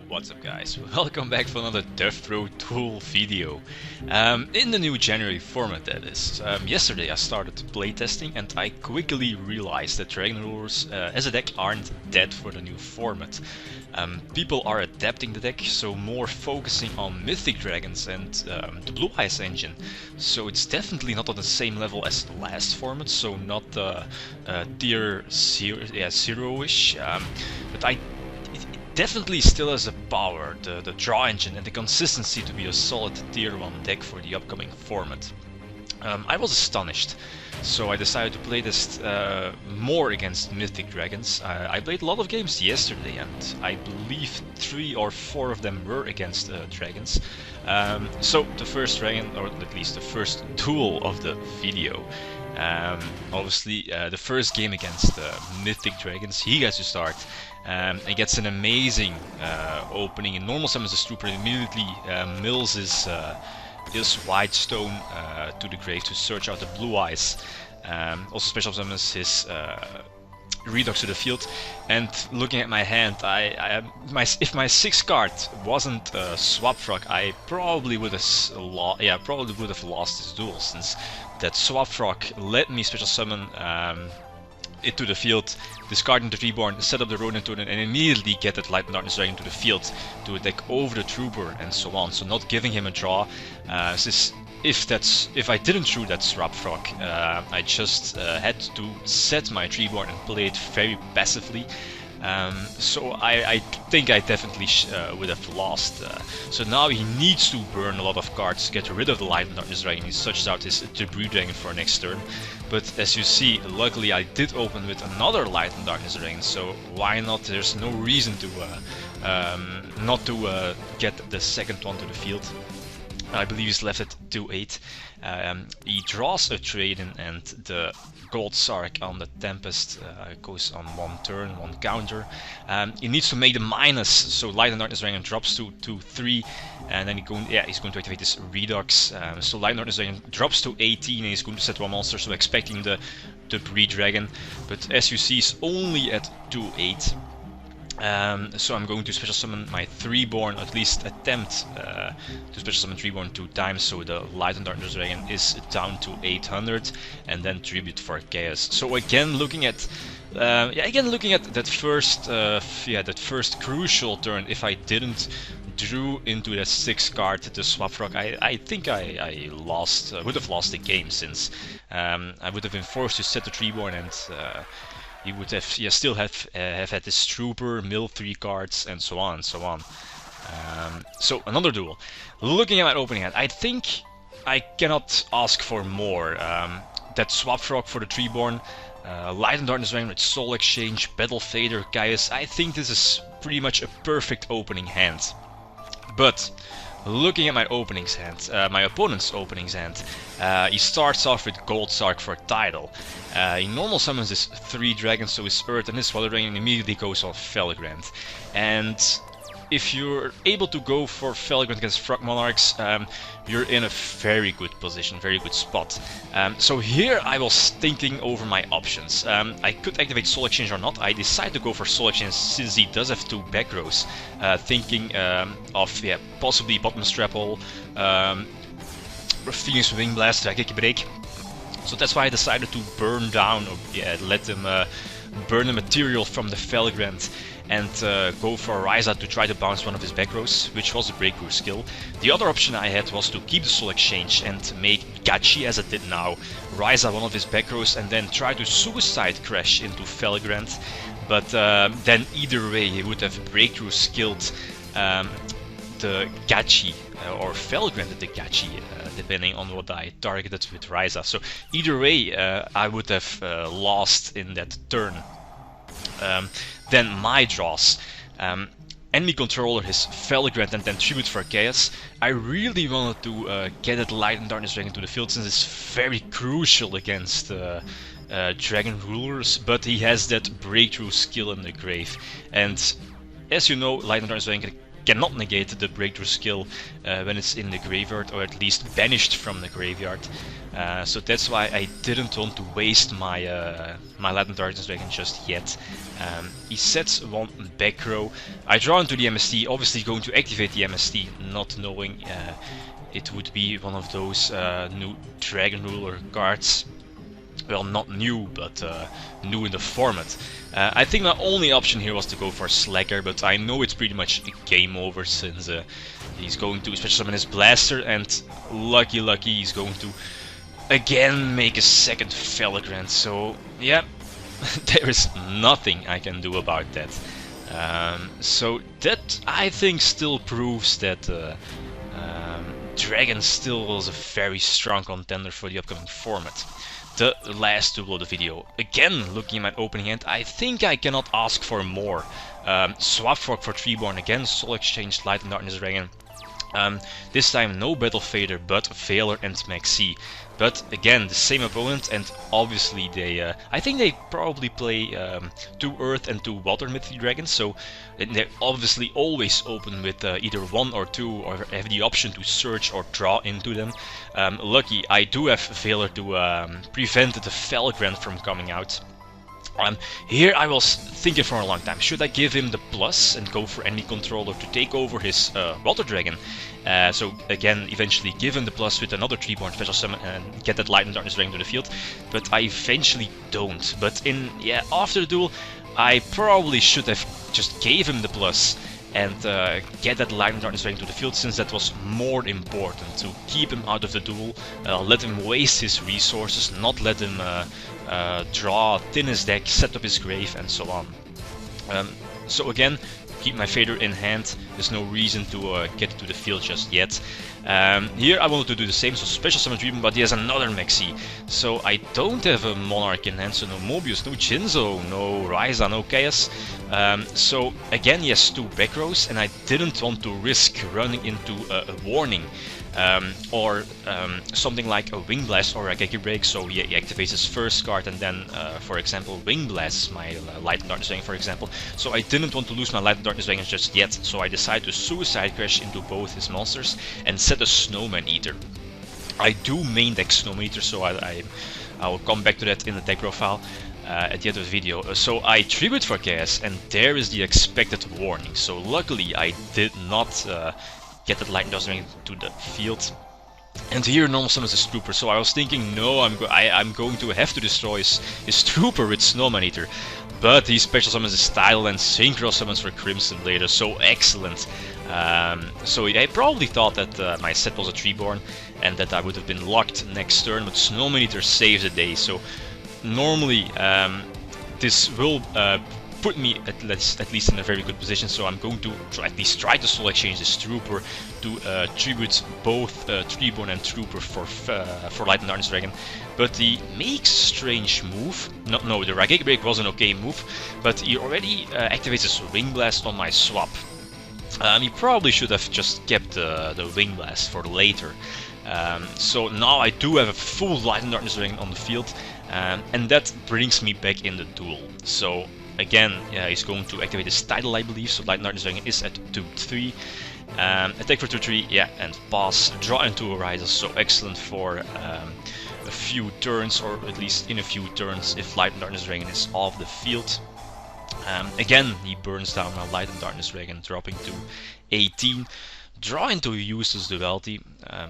What's up guys, welcome back for another DevPro Duel video. In the new January format that is. Yesterday I started playtesting and I quickly realized that Dragon Rulers as a deck aren't dead for the new format. People are adapting the deck, so more focusing on Mythic Dragons and the Blue Eyes engine. So it's definitely not on the same level as the last format, so not tier 0-ish, but it definitely still has the power, the draw engine and the consistency to be a solid tier 1 deck for the upcoming format. I was astonished, so I decided to play this more against Mythic Dragons. I played a lot of games yesterday and I believe 3 or 4 of them were against dragons. So the first dragon, or at least the first duel of the video. Obviously the first game against Mythic Dragons, he gets to start. He gets an amazing opening. In normal summons the Trooper immediately mills his White Stone to the grave to search out the Blue Eyes. Also special summons his Redux to the field. And looking at my hand, if my 6th card wasn't Swap Frog, I probably would have lost this duel, since that Swap Frog let me special summon it to the field, discarding the Reborn, set up the Ronin Totem, and immediately get that Light and Darkness Dragon to the field to attack over the Trooper and so on. So not giving him a draw. If I didn't throw that Swap Frog, I just had to set my Reborn and play it very passively. So I think I definitely would have lost. So now he needs to burn a lot of cards to get rid of the Light and Darkness Dragon. He searches out his Debris Dragon for next turn. But as you see, luckily I did open with another Light and Darkness Dragon, so why not? There's no reason to not to get the second one to the field. I believe he's left at 2-8. He draws a trade-in and the Gold Sark on the Tempest goes on 1 turn, 1 counter. He needs to make the minus, so Light and Darkness Dragon drops to 3, and then he's going to activate his Redux. So Light and Darkness Dragon drops to 18 and he's going to set 1 monster, so expecting the Debris Dragon. But as you see, he's only at 2-8. So I'm going to special summon my 3-born, at least attempt to special summon 3-born 2 times, so the Light and Darkness Dragon is down to 800, and then Tribute for Chaos. So again, looking at that first crucial turn, if I didn't drew into that 6th card, the Swap Frog, I think I would have lost the game, since I would have been forced to set the 3-born and he would have still have had this Trooper, mill 3 cards, and so on and so on. So another duel. Looking at my opening hand, I think I cannot ask for more. That Swap Frog for the 3-born, Light and Darkness Dragon with Soul Exchange, Battle Fader, Gaius. I think this is pretty much a perfect opening hand. But looking at my openings hand, my opponent's openings hand, he starts off with Gold Sark for title. He normal summons his 3 dragons, so his Earth and his Water Dragon, and immediately goes on Felgrand. And if you're able to go for Felgrand against Frogmonarchs, you're in a very good position, very good spot. So here I was thinking over my options. I could activate Soul Exchange or not. I decided to go for Soul Exchange since he does have 2 back rows. Thinking of possibly Bottomless Trap Hole, Phoenix Wing Blast, Kick Break. So that's why I decided to burn down, or let them burn the material from the Felgrand and go for Ryza to try to bounce one of his back rows, which was a breakthrough skill. The other option I had was to keep the Soul Exchange and make Gachi, as it did now, Ryza one of his back rows and then try to suicide crash into Felgrand. But then either way he would have breakthrough skilled the Gachi, or Felgrand the Gachi, depending on what I targeted with Ryza. So either way I would have lost in that turn. Then my draws. Enemy controller his Felgrand and then Tribute for Chaos. I really wanted to get that Light and Darkness Dragon to the field, since it's very crucial against Dragon Rulers, but he has that breakthrough skill in the grave. And as you know, Light and Darkness Dragon cannot negate the breakthrough skill when it's in the graveyard, or at least banished from the graveyard. So that's why I didn't want to waste my my Latent Darkness Dragon just yet. He sets one back row. I draw into the MST, obviously going to activate the MST, not knowing it would be one of those new Dragon Ruler cards. Well, not new, but new in the format. I think my only option here was to go for Slacker, but I know it's pretty much a game over, since he's going to special summon his Blaster, and lucky he's going to again make a second Felgrand. So yeah, there is nothing I can do about that. So that, I think, still proves that Dragon still was a very strong contender for the upcoming format. The last duel of the video. Again, looking at my opening hand, I think I cannot ask for more. Swap Frog for Treeborn again, Soul Exchange, Light and Darkness Dragon. This time no Battle Fader, but Veiler and Maxi. But again, the same opponent, and obviously they, I think they probably play 2 Earth and 2 Water Mythic Dragons, so they're obviously always open with either 1 or 2, or have the option to search or draw into them. Lucky, I do have Veiler to prevent the Felgrand from coming out. Here I was thinking for a long time, should I give him the plus and go for enemy controller to take over his Water Dragon? So again, eventually give him the plus with another Treeborn special summon and get that Light and Darkness Dragon to the field, but I eventually don't. But after the duel, I probably should have just gave him the plus and get that Light and Darkness Dragon to the field, since that was more important, to keep him out of the duel, let him waste his resources, not let him draw, thin his deck, set up his grave, and so on. So again, keep my Fader in hand, there's no reason to get to the field just yet. Here I wanted to do the same, so special summon Treeborn, but he has another Maxi. So I don't have a Monarch in hand, so no Mobius, no Jinzo, no Ryza, no Chaos. So again, he has 2 back rows, and I didn't want to risk running into a warning. Or something like a Wing Blast or a Geki Break, so he activates his first card and then, for example, Wing Blasts my Light and Darkness Dragon, for example. So I didn't want to lose my Light and Darkness Dragon just yet, so I decided to Suicide Crash into both his monsters and set a Snowman Eater. I do main deck Snowman Eater, so I will come back to that in the deck profile at the end of the video. So I Tribute for Chaos, and there is the expected warning. So luckily I did not get that Light and Darkness Dragon to the field. And here normal summons his Trooper, so I was thinking, no, I'm going to have to destroy his Trooper with Snowman Eater. But he special summons his Tidal and Synchro summons for Crimson later, so excellent. So I probably thought that my set was a Treeborn and that I would have been locked next turn, but Snowman Eater saves the day. So normally this will put me at least in a very good position, so I'm going to at least try to Soul Exchange this Trooper to tribute both Treeborn and Trooper for Light and Darkness Dragon. But he makes a strange move. No, the Rageki Break was an okay move, but he already activates his Wing Blast on my swap. He probably should have just kept the Wing Blast for later. So now I do have a full Light and Darkness Dragon on the field, and that brings me back in the duel. So again, he's going to activate his Tidal, I believe, so Light and Darkness Dragon is at 2-3. Attack for 2-3, yeah, and pass, draw into a Riser, so excellent for a few turns, or at least in a few turns, if Light and Darkness Dragon is off the field. Again, he burns down my Light and Darkness Dragon, dropping to 18. Draw into a useless duality,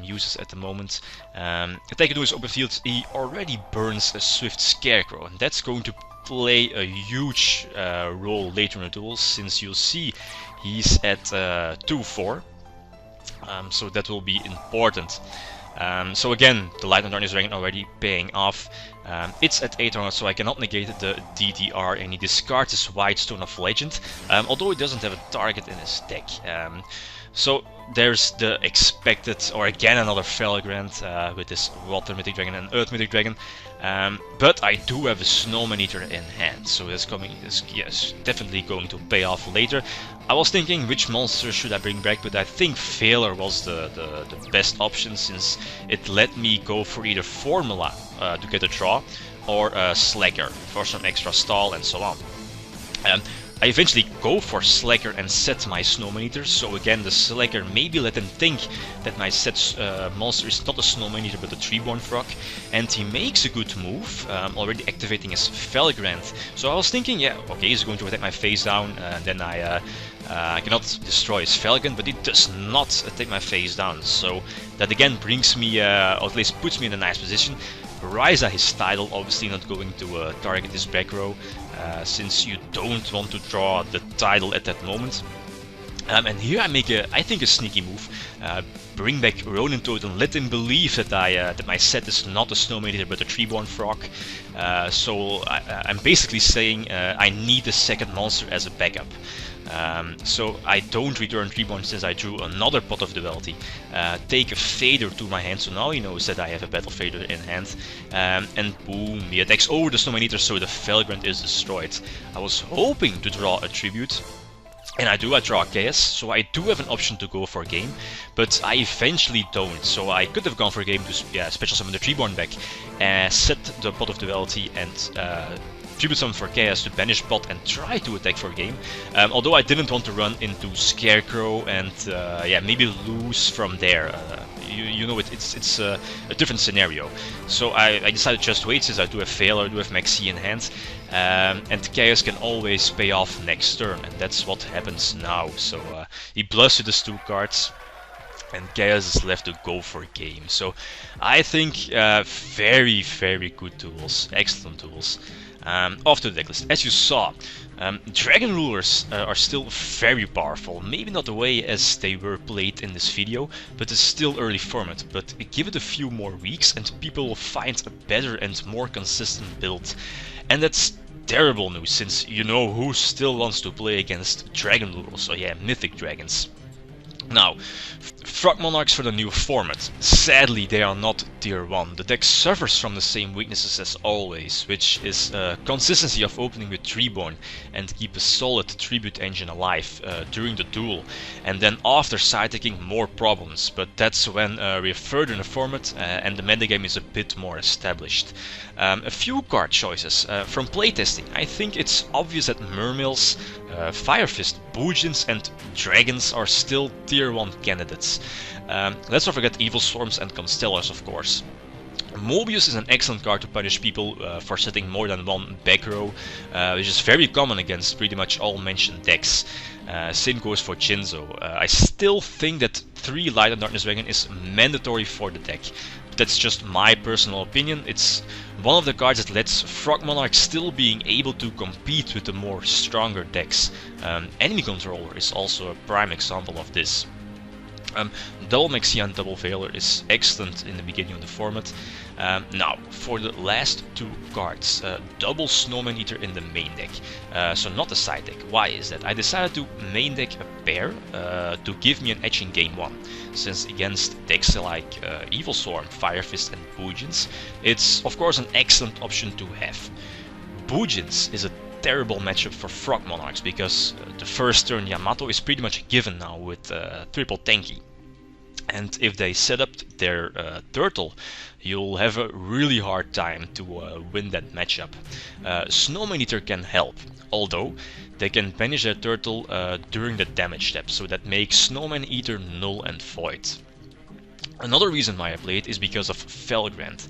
uses at the moment. Attack into his open field, he already burns a Swift Scarecrow, and that's going to play a huge role later in the duel, since you'll see he's at 2-4, so that will be important. So again, the Light and Darkness Dragon already paying off. It's at 800, so I cannot negate the DDR, and he discards his White Stone of Legend, although he doesn't have a target in his deck. So there's the expected, or again another Felgrand with this Water Mythic Dragon and Earth Mythic Dragon. But I do have a Snowman Eater in hand, so that's yes, definitely going to pay off later. I was thinking which monster should I bring back, but I think Veiler was the best option, since it let me go for either Formula to get a draw, or Slacker for some extra stall and so on. I eventually go for Slacker and set my Snowman Eater, so again the Slacker maybe let him think that my set monster is not a Snowman Eater but a Treeborn Frog, and he makes a good move, already activating his Felgrand. So I was thinking, yeah, okay, he's going to attack my face down, and then I cannot destroy his Felgrand, but he does not attack my face down, so that again brings me, or at least puts me in a nice position. Ryza his title, obviously not going to target his back row, since you don't want to draw the title at that moment. And here I make I think a sneaky move. Bring back Ronin Totem, let him believe that that my set is not a Snowman Eater but a Treeborn Frog. So I'm basically saying I need a second monster as a backup. So I don't return Treeborn since I drew another Pot of Duality. Take a Fader to my hand, so now he knows that I have a Battle Fader in hand. And boom, he attacks over the Snowman Eater, so the Felgrand is destroyed. I was hoping to draw a Tribute. And I draw Chaos, so I do have an option to go for game, but I eventually don't. So I could have gone for game to special summon the Treeborn back, set the Pot of Duality and Tribute Summon for Chaos to banish Pot and try to attack for game. Although I didn't want to run into Scarecrow and yeah, maybe lose from there. You know, it's a different scenario. So I decided to just wait, since I do have Veil, I do have Maxi in hand. And Chaos can always pay off next turn, and that's what happens now. So he bluffs with his 2 cards, and Chaos is left to go for game. So I think very, very good tools, excellent tools. Off to the decklist. As you saw, Dragon Rulers are still very powerful. Maybe not the way as they were played in this video, but it's still early format. But give it a few more weeks and people will find a better and more consistent build. And that's terrible news, since you know who still wants to play against Dragon Rulers, so yeah, Mythic Dragons. Now, Frogmonarchs for the new format. Sadly, they are not tier 1. The deck suffers from the same weaknesses as always, which is consistency of opening with Treeborn and keep a solid tribute engine alive during the duel. And then after side-decking, more problems, but that's when we're further in the format and the metagame is a bit more established. A few card choices from playtesting. I think it's obvious that Mermills, Fire Fist, Boojins and Dragons are still tier 1 candidates. Let's not forget Evil Storms and Constellars, of course. Mobius is an excellent card to punish people for setting more than one back row, which is very common against pretty much all mentioned decks. Same goes for Jinzo. I still think that 3 Light and Darkness Dragon is mandatory for the deck. That's just my personal opinion. It's one of the cards that lets Frogmonarchs still being able to compete with the more stronger decks. Enemy Controller is also a prime example of this. Double Maxi and Double Veiler is excellent in the beginning of the format. Now, for the last 2 cards, Double Snowman Eater in the main deck, so not the side deck. Why is that? I decided to main deck a pair to give me an edge in game 1, since against decks like Evil Storm, Fire Fist and Boojins, it's of course an excellent option to have. Boojins is a terrible matchup for Frogmonarchs, because the first turn Yamato is pretty much a given now with triple tanky. And if they set up their turtle, you'll have a really hard time to win that matchup. Snowman Eater can help, although they can banish their turtle during the damage step, so that makes Snowman Eater null and void. Another reason why I play it is because of Felgrand.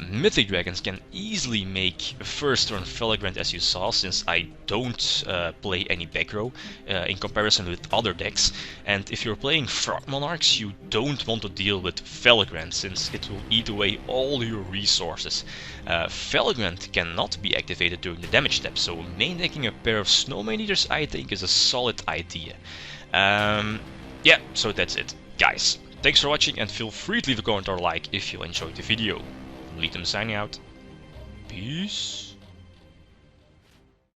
Mythic Dragons can easily make a first turn Felgrand, as you saw, since I don't play any back row in comparison with other decks. And if you're playing Frogmonarchs, you don't want to deal with Felgrand, since it will eat away all your resources. Felgrand cannot be activated during the damage step, so main decking a pair of Snowman Eaters I think is a solid idea. Yeah, so that's it. Guys, thanks for watching and feel free to leave a comment or like if you enjoyed the video. Lead them signing out. Peace.